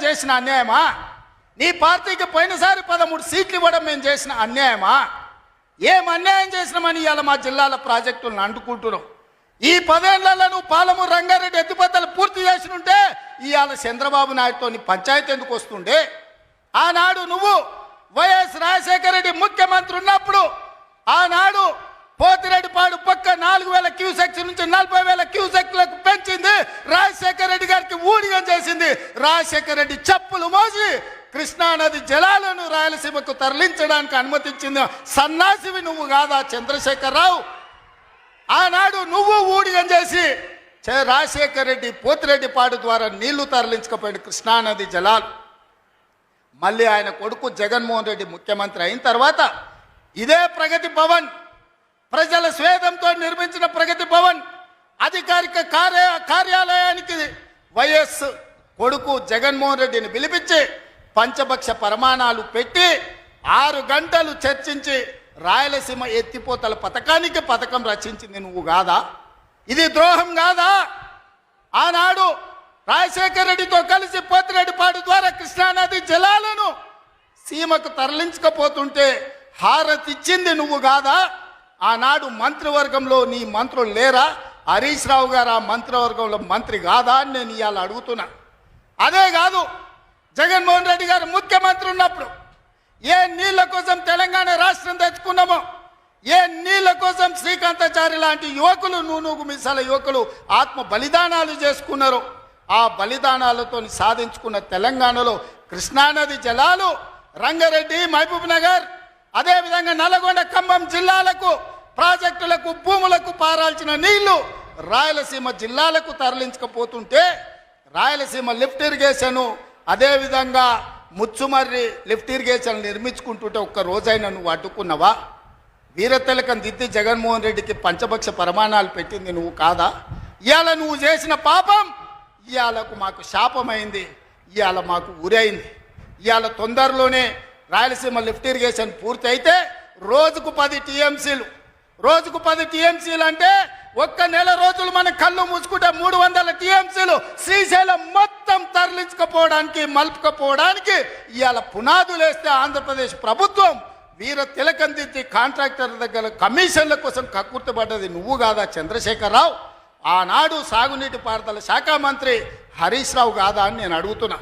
చేసిన అన్యాయమా? నీ పార్టీకి పోయినసారి 13 సీట్లు ఇవ్వడం మేము చేసిన అన్యాయమా? ఏం అన్యాయం చేసినామని ఇవాళ మా జిల్లాల ప్రాజెక్టులను అంటుకుంటున్నాం. ఈ 10 ఏళ్లలో నువ్వు పాలమూరు రంగారెడ్డి ఎత్తిపోతలు పూర్తి చేసినుంటే ఇవాళ చంద్రబాబు నాయుడుతో పంచాయతీ ఎందుకు వస్తుండే? ఆనాడు నువ్వు వైఎస్ రాజశేఖర రెడ్డి ముఖ్యమంత్రి ఉన్నప్పుడు ఆనాడు పోతిరెడ్డిపాడు పక్క 4,000 క్యూసెక్స్ నుంచి 40,000 క్యూసెక్లకు పెంచింది. రాజశేఖర రెడ్డి గారికి ఊడిగం చేసింది. రాజశేఖర రెడ్డి చెప్పులు మోసి కృష్ణానది జలాలను రాయలసీమకు తరలించడానికి అనుమతించింది సన్నాసివి నువ్వు కాదా చంద్రశేఖరరావు? ఆనాడు నువ్వు ఊడిగం చేసి రాజశేఖర రెడ్డి పోతిరెడ్డిపాడు ద్వారా నీళ్లు తరలించకపోయాడు కృష్ణానది జలాలు. మళ్ళీ ఆయన కొడుకు జగన్మోహన్ రెడ్డి ముఖ్యమంత్రి అయిన తర్వాత ఇదే ప్రగతి భవన్, ప్రజల స్వేదంతో నిర్మించిన ప్రగతి భవన్ అధికారిక కార్యాలయానికి వైఎస్ కొడుకు జగన్మోహన్ రెడ్డిని పిలిపించి పంచభక్ష ప్రమాణాలు పెట్టి 6 గంటలు చర్చించి రాయలసీమ ఎత్తిపోతల పథకం రచించింది నువ్వు కాదా? ఇది ద్రోహం కాదా? ఆనాడు రాజశేఖర రెడ్డితో కలిసి పోతిరెడ్డిపాడు ద్వారా కృష్ణానది జలాలను సీమకు తరలించకపోతుంటే హారతిచ్చింది నువ్వు కాదా? ఆనాడు మంత్రివర్గంలో నీ మంత్రులు లేరా? హరీష్ రావు గారు ఆ మంత్రివర్గంలో మంత్రి కాదా అని నేను ఇవాళ అడుగుతున్నా. అదే కాదు, జగన్మోహన్ రెడ్డి గారు ముఖ్యమంత్రి ఉన్నప్పుడు ఏ నీళ్ల కోసం తెలంగాణ రాష్ట్రం తెచ్చుకున్నామో, ఏ నీళ్ల కోసం శ్రీకాంతాచారి లాంటి యువకులు నూనూగు మిసాల యువకులు ఆత్మ బలిదానాలు చేసుకున్నారు, ఆ బలిదానాలతో సాధించుకున్న తెలంగాణలో కృష్ణానది జలాలు రంగారెడ్డి, మహబూబ్ నగర్, అదేవిధంగా నల్గొండ, ఖమ్మం జిల్లాలకు ప్రాజెక్టులకు భూములకు పారాల్సిన నీళ్లు రాయలసీమ జిల్లాలకు తరలించకపోతుంటే రాయలసీమ లిఫ్ట్ ఇరిగేషన్, అదేవిధంగా ముచ్చుమర్రి లిఫ్ట్ ఇరిగేషన్ నిర్మించుకుంటుంటే ఒక్క రోజైనా నువ్వు అడ్డుకున్నావా? వీరతిలకం దిద్ది జగన్మోహన్ రెడ్డికి పంచభక్ష ప్రమాణాలు పెట్టింది నువ్వు కాదా? ఇవాళ నువ్వు చేసిన పాపం ఇవాళకు మాకు శాపమైంది, ఇవాళ మాకు ఊరైంది. ఇవాళ తొందరలోనే రాయలసీమ లిఫ్ట్ ఇరిగేషన్ పూర్తి అయితే రోజుకు 10 టీఎంసీలు, రోజుకు 10 టీఎంసీలు అంటే ఒక్క నెల రోజులు మన కళ్ళు మూసుకుంటే 300 టీఎంసీలు శ్రీశైలం మొత్తం తరలించకపోవడానికి మలుపుకపోవడానికి ఇవాళ పునాదులు వేస్తే ఆంధ్రప్రదేశ్ ప్రభుత్వం వీర తిలకం దిద్ది కాంట్రాక్టర్ దగ్గర కమిషన్ల కోసం కక్కుర్తిపడ్డది నువ్వు కాదా చంద్రశేఖరరావు? ఆనాడు సాగునీటి పారుదల శాఖ మంత్రి హరీష్ రావు కాదా అని నేను అడుగుతున్నా.